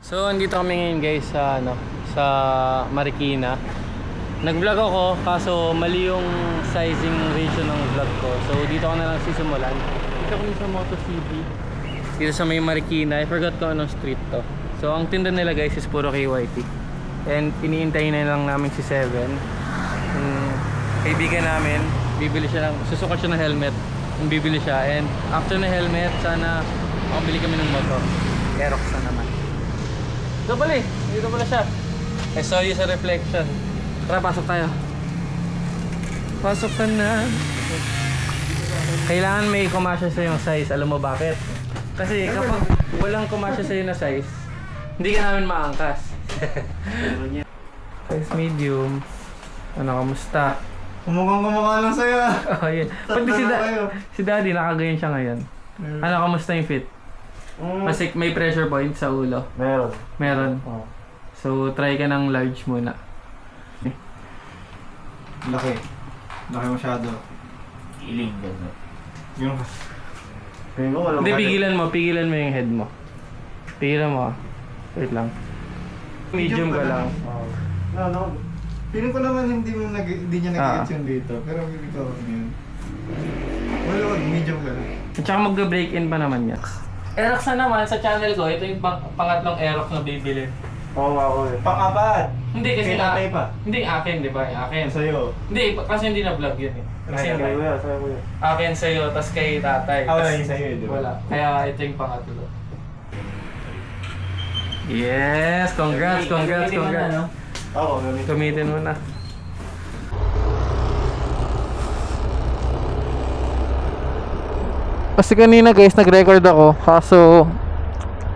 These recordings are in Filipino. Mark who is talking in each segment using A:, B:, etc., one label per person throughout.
A: So, andito kami ngayon guys sa sa Marikina. Nag-vlog ako kaso mali yung sizing ratio ng vlog ko. So, dito ko na lang sisimulan. Dito kami sa Moto City. Dito sa may Marikina. I forgot ko anong street to. So, ang tinda nila guys is puro KYT. And iniintay na lang namin si Seven. Kaibigan namin, bibili siya susukat siya ng helmet. Bibili siya. And after na helmet, sana makabili kami ng motor. Aerox na naman. Ito pala eh. Dito pala siya. I saw you sa reflection. Tara, pasok tayo. Pasok ka na. Kailangan may kumasya sa yung size. Alam mo bakit? Kasi kapag walang kumasya sa na size, hindi ka namin maangkas. Size medium. Ano, kamusta?
B: Kumukhang lang sa'yo.
A: Oh, yeah. Pati si Daddy, nakagayon siya ngayon. Ano, kamusta yung fit? Kasi may pressure point sa ulo. Meron.
B: Oh.
A: So, try ka ng large muna.
B: Laki masyado.
C: Iling gano'n.
B: Yung... Tingin ko walang
A: Hindi, pigilan mo yung head mo. Pigilan mo. Wait lang. Medium ka lang.
B: No. Feeling ko naman hindi niya nag-gets yung dito. Pero feeling ko yun. Wala, medium ka lang.
A: At saka mag-break-in pa naman yan. Aerox na naman sa channel ko. Ito yung pangatlong Aerox na bibili.
B: Oo nga ako eh. Pang-apat!
A: Hindi kasi
B: Pinatay pa.
A: Hindi akin, di ba? Akin.
B: Sa'yo.
A: Hindi, kasi hindi na vlog yun eh. Kasi
B: Sa'yo yan.
A: akin sa'yo, tas kay tatay.
B: Wala
A: Tas-
B: yung sa'yo eh, di ba?
A: Wala. Kaya ito yung pangatlo. Yes! Congrats!
B: Oo, gamit.
A: Gamitin mo na. Kasi kanina guys, nag-record ako. Kaso,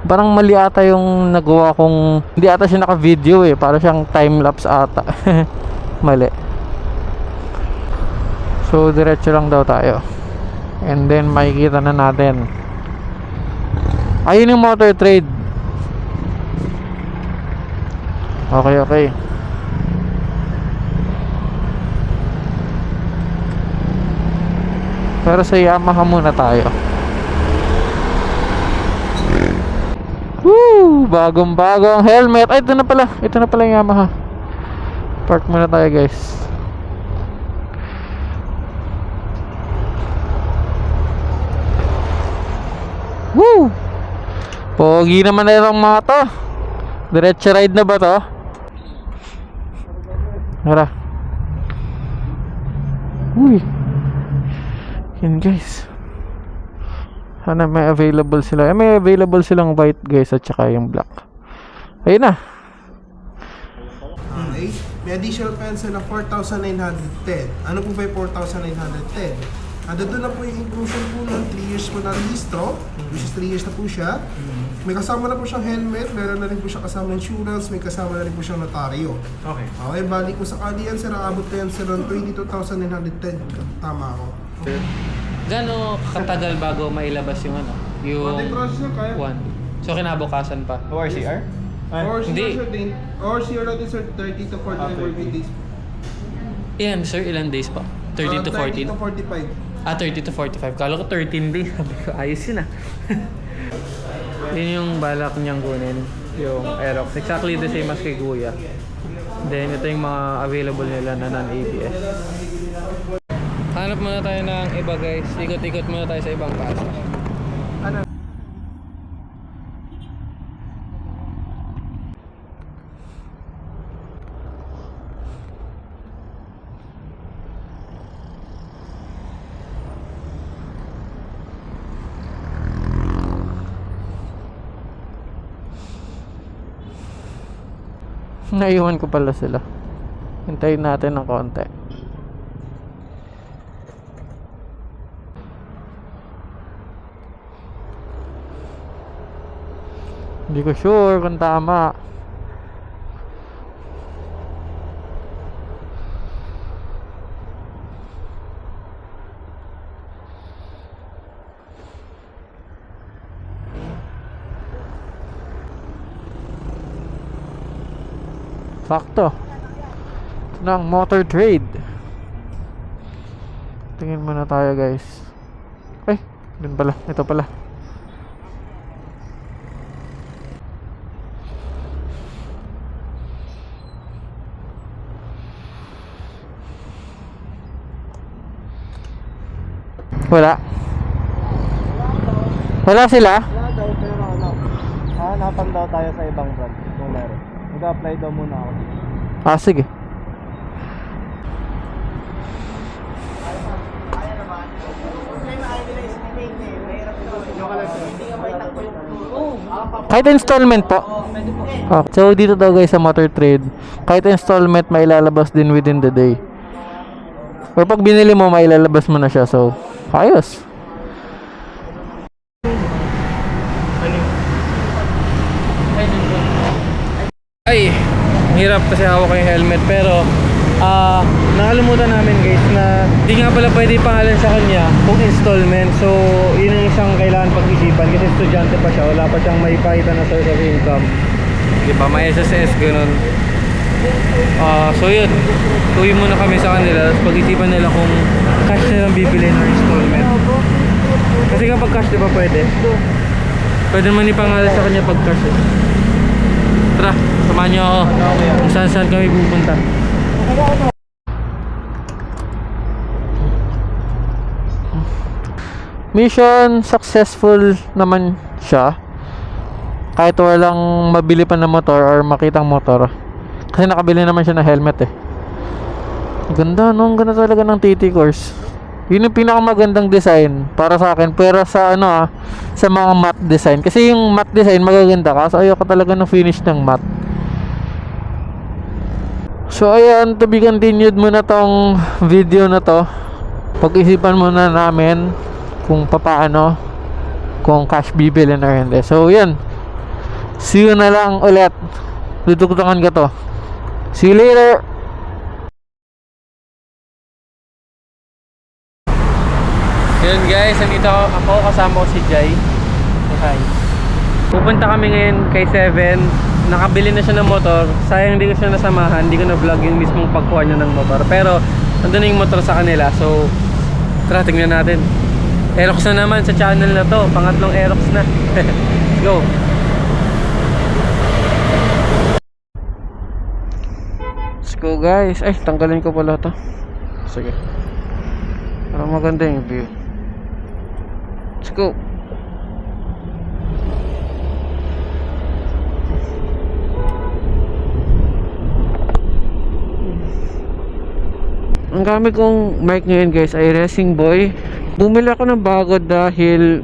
A: parang mali ata yung nagawa kong... Hindi ata siya naka-video eh. Para siyang time-lapse ata. Mali. So, diretso lang daw tayo. And then, makikita na natin. Ayun yung motor trade. Okay. Pero sa Yamaha muna tayo. Woo! Bagong-bagong helmet. Ay, ito na pala yung Yamaha. Park muna tayo, guys. Woo! Pogi naman na itong mga to. Diretso ride na ba to? Tara. Uy. Yan guys. Sana may available sila. May available silang white guys at saka yung black. Ayun na.
D: Okay. May additional pencil na 4,910. Ano po ba yung 4,910? Doon na po yung inclusion po ng 3 years po na registro, which is 3 years na po siya. May kasama na po siyang helmet, meron na rin po siya kasama insurance, may kasama na rin po siyang notaryo.
B: Okay.
D: Okay, bali kung sakali yan sir, aabot po yan sir ng 22,910. Tama ako.
A: Gano'ng katagal bago mailabas yung ano? Yung
D: Konting process na kaya.
A: one. So kinabukasan pa.
B: ORCR?
D: Or
A: Hindi.
D: CR natin sir, 30 to 45 working days po.
A: Yan sir, ilan days pa? 30 to 14?
D: 30 to 45.
A: 30 to 45. Kala ko 13 days. Sabi ko, ayos yun ah. Yun yung balak niyang kunin. Yung Aerox. Exactly the same as kay Kuya. Then ito yung mga available nila na non-ABS. Hanap muna tayo ng iba guys. Ikot-ikot muna tayo sa ibang paso. Naiwan ko pala sila. Hintayin natin ng konti. Hindi ko sure kung tama. Sakto. Ito na ang motor trade. Tingin muna tayo guys. Ay, dun pala. Ito pala. Wala? Wala sila?
B: Wala daw, pero ano, hanapan daw tayo sa ibang brand kung meron. Mag-apply daw muna ako.
A: Ah, sige. Kahit installment po. Ah, so dito daw guys sa Motor Trade, kahit installment may lalabas din within the day. Or pag binili mo, may lalabas mo na siya. So, ayos. Ay, hirap kasi hawak ko yung helmet. Pero nakalimutan namin guys na di nga pala pwede pangalan sa kanya kung installment. So yun ang isang kailangan pag-isipan kasi estudyante pa siya, wala pa siyang maipakita na source of income, di ba? May SSS ganun. So yun, tuwi muna kami sa kanila, tapos pag-isipan nila kung cash nilang bibilin or installment. Kasi kapag cash, di ba pwede naman ipangalan sa kanya pag cash eh. Tara, samahan niyo ako kung saan kami pupunta. Mission successful naman siya. Kahit walang mabili pa na motor or makitang motor. Kasi nakabili naman siya ng helmet eh. Ganda no, ang ganda talaga ng TT course. Yun yung pinakamagandang design para sa akin. Pero sa sa mga matte design. Kasi yung matte design magaganda, kaso ayoko talaga ng finish ng matte. So ayan, to be continued muna tong video na to. Pag-isipan muna namin kung papaano, kung cash bibilin or hindi. So yan, see you na lang ulit. Tutugtungan ka to. See you later. Yun guys, nandito ako kasama ko si Jai. Hi. Pupunta kami ngayon kay Seven. Nakabili na siya ng motor. Sayang hindi ko siya nasamahan, hindi ko na vlog yung mismong pagkuha niya ng motor. Pero nandun na yung motor sa kanila. So tara, tingnan natin. Aerox na naman sa channel na to. Pangatlong Aerox na. Let's go. Let's go guys. Ay, tanggalin ko pala to. Sige. Para maganda yung view. Let's go. Ang gamit kong mic ngayon guys ay Racing Boy. Bumili ako ng bago dahil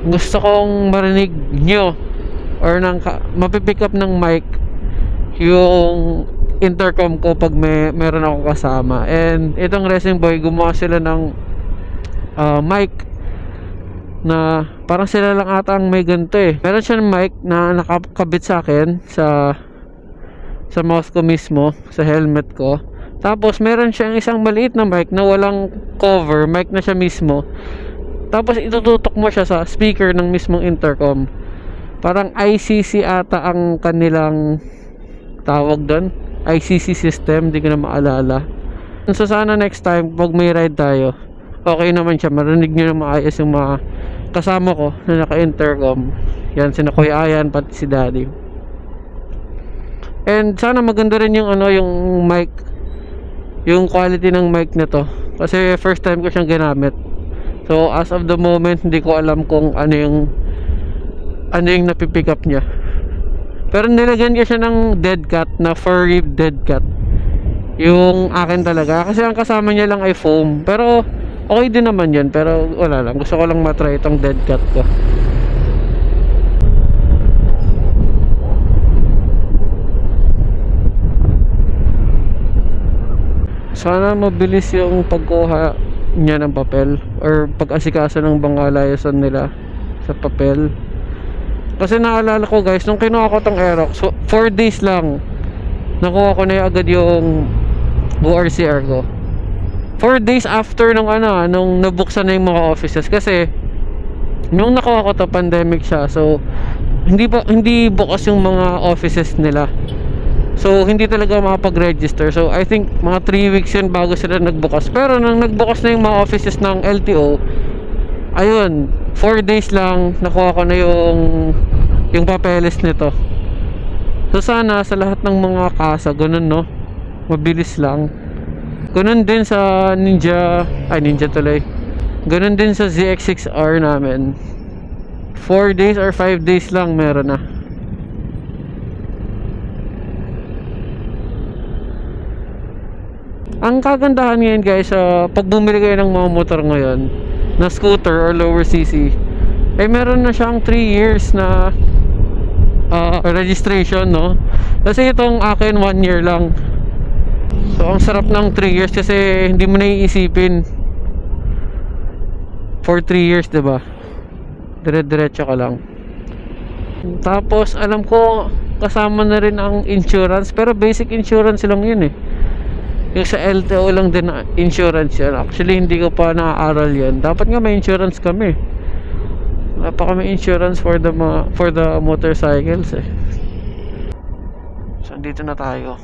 A: gusto kong marinig nyo or mapipick up ng mic yung intercom ko pag meron akong kasama. And itong Racing Boy, gumawa sila ng mic na parang sila lang ata ang may ganito eh. Meron siya ng mic na nakakabit sa akin sa mouse ko mismo, sa helmet ko. Tapos meron siyang isang maliit na mic na walang cover, mic na siya mismo. Tapos itututok mo siya sa speaker ng mismong intercom. Parang ICC ata ang kanilang tawag doon, ICC system, di ko na maalala. So sana next time pag may ride tayo, okay naman siya, marinig nyo na maayos yung mga kasama ko na naka-intercom. Yan, sina Kuya Ayan, pati si Daddy. And sana maganda rin yung yung mic, yung quality ng mic na to, kasi first time ko siyang ginamit. So as of the moment, hindi ko alam kung ano yung napipick up niya. Pero nilagyan ko siya ng dead cat, na furry dead cat yung akin talaga, kasi ang kasama niya lang ay foam. Pero okay din naman yun, pero wala lang, gusto ko lang matry itong dead cat ko. Sana mabilis yung pagkuha niya ng papel or pag-asikaso ng bangalayasan nila sa papel. Kasi naalala ko guys, nung kinuha ko tong Aerox, so 4 days lang nakuha ko na agad yung ORCR ko. 4 days after nung nabuksan na yung mga offices. Kasi nung nakuha ko to, pandemic siya, so hindi bukas yung mga offices nila. So hindi talaga makapag-register. So I think mga 3 weeks yun bago sila nagbukas. Pero nang nagbukas na yung mga offices ng LTO, ayun, 4 days lang nakuha ko na yung papeles nito. So sana sa lahat ng mga kasa ganun, no, mabilis lang. Ganun din sa Ninja tuloy, Ganun din sa ZX6R namin. 4 days or 5 days lang meron na. Ang kagandahan ngayon guys, pag bumili kayo ng mga motor ngayon na scooter or lower CC, eh meron na siyang 3 years na registration, no? Kasi itong akin 1 year lang. So ang sarap ng 3 years kasi hindi mo na iisipin for 3 years, diba? Dire-diretso ka lang. Tapos alam ko kasama na rin ang insurance, pero basic insurance lang yun eh. Yung sa LTO lang din na insurance yan. Actually hindi ko pa naaaral yan. Dapat nga may insurance kami. Wala pa kami insurance for the motorcycles eh. So dito na tayo.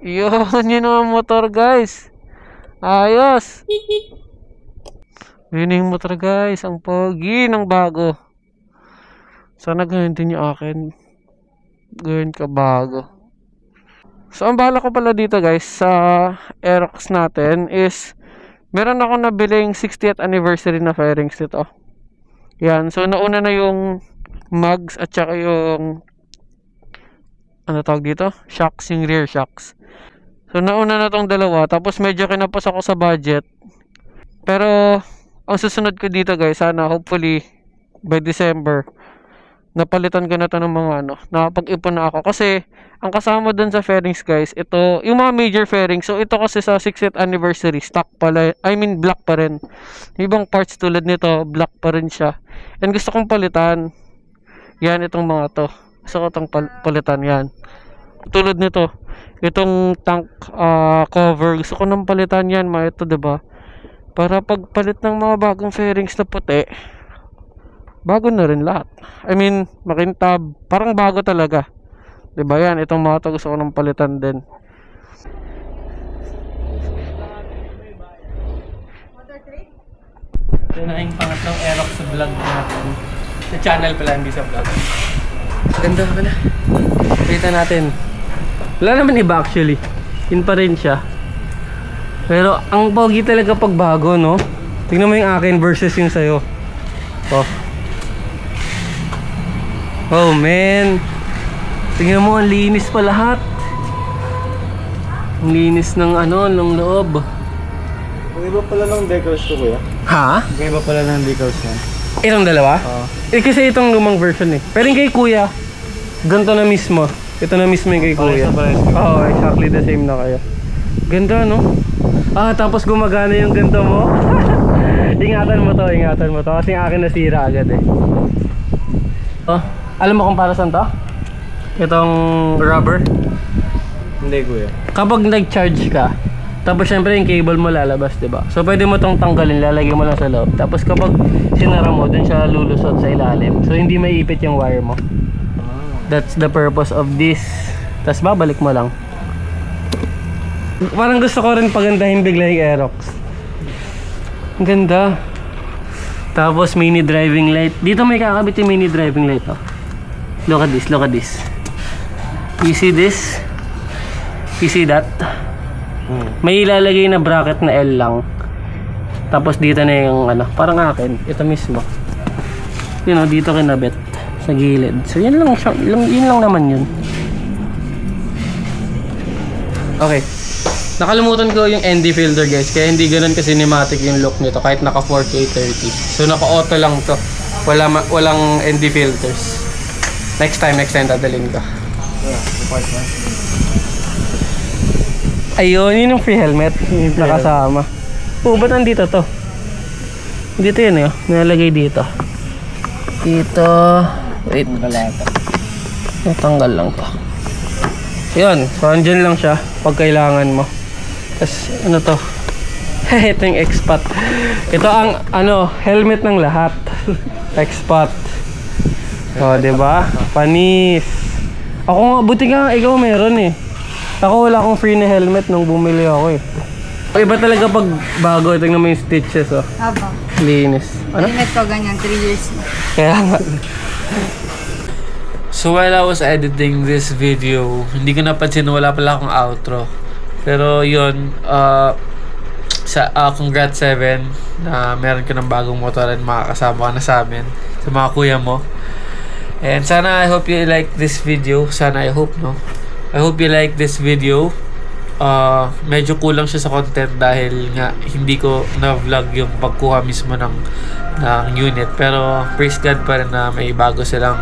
A: Yun yun ang motor guys. Ayos. Yun yung motor guys. Ang pogi ng bago. Sana ganyan din yung akin. Ganyan ka bago. So ang bahala ko pala dito guys sa Aerox natin is meron ako nabiling 60th anniversary na fairings dito. Yan, so nauna na yung mugs at saka yung ano tawag dito? Shocks, yung rear shocks. So nauna na tong dalawa, tapos medyo kinapos ako sa budget. Pero ang susunod ko dito guys, sana hopefully by December napalitan ko na to ng mga nakapag-ipon na ako kasi ang kasama dun sa fairings guys, ito yung mga major fairings. So ito kasi sa 60th anniversary stock pala, I mean black pa rin. Ibang parts tulad nito black pa rin siya, and gusto kong palitan yan, itong mga to gusto ko itong palitan yan. Tulad nito itong tank cover, gusto ko nang palitan yan mga ito, diba? Para pagpalit ng mga bagong fairings na puti, bago na rin lahat. I mean, makintab, parang bago talaga. 'Di ba yan? Itong mga to gusto ko nang palitan din. Ito na yung pangatlong Aerox sa vlog natin. Sa channel pala, hindi sa vlog. Ganda ka na. Kita natin. Wala naman iba actually. Yun pa rin siya. Pero ang pogi talaga pag bago, no? Tingnan mo yung akin versus yung sa'yo. Oh. Oh man. Tingnan mo, ang linis pa lahat. Ang linis ng ng loob.
B: Ang iba pala ng decals to kuya.
A: Ha?
B: Ang iba pala ng decals yan.
A: Itong dalawa?
B: Oo.
A: Kasi itong lumang version eh. Pero yung kay kuya, ganito na mismo. Ito na mismo yung kay kuya. Oo, exactly the same na kaya. Ganda, no? Tapos gumagana yung ganito mo. Ingatan mo to. Kasi yung akin nasira agad eh. Oh, alam mo kung para saan to? Itong rubber.
B: Hindi kuya.
A: Kapag nag-charge ka, tapos syempre yung cable mo lalabas, diba? So pwede mo tong tanggalin, lalagay mo lang sa loob. Tapos kapag sinara mo, dun siya lulusot sa ilalim. So hindi maiipit yung wire mo. That's the purpose of this. Tapos babalik mo lang. Parang gusto ko rin pagandahin bigla yung Aerox. Ang ganda. Tapos mini driving light. Dito may kakabit yung mini driving light, oh. Look at this. You see this? You see that? May ilalagay na bracket na L lang. Tapos dito na yung parang akin, ito mismo. Dito kinabit sa gilid. So yan lang siya, yun lang naman yun. Okay. Nakalimutan ko yung ND filter guys, kaya hindi ganoon ka cinematic yung look nito kahit naka 4K 30. So naka auto lang to. Walang ND filters. Next time dadalhin ko. Ayun, yun yung free helmet nakasama. Ba't nandito to? Dito yun eh, nalagay dito. Dito. Wait. Natanggal lang to. Yun, so andyan lang siya pag kailangan mo. Tapos to? Ito yung X-Pat. Ito ang helmet ng lahat. X-Pat. O, diba? Panis. Ako nga, buti nga ikaw meron eh. Ako wala akong free na helmet nung bumili ako eh. Iba talaga pag bago, tingnan mo yung stitches oh.
E: Habang.
A: Linis.
E: Helmet ko ganyan, 3 years na.
A: Kaya nga.
C: So while I was editing this video, hindi ko napansin na wala pala akong outro. Pero yun, congrats 7 na meron ka ng bagong motor and makakasama ka na sa amin, sa mga kuya mo. And sana I hope you like this video. I hope you like this video. Medyo kulang siya sa content dahil nga hindi ko na-vlog yung pagkuha mismo ng unit. Pero praise God pa rin na may bago silang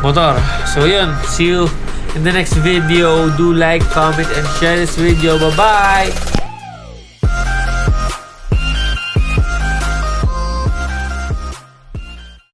C: motor. So yun, see you in the next video. Do like, comment, and share this video. Bye-bye!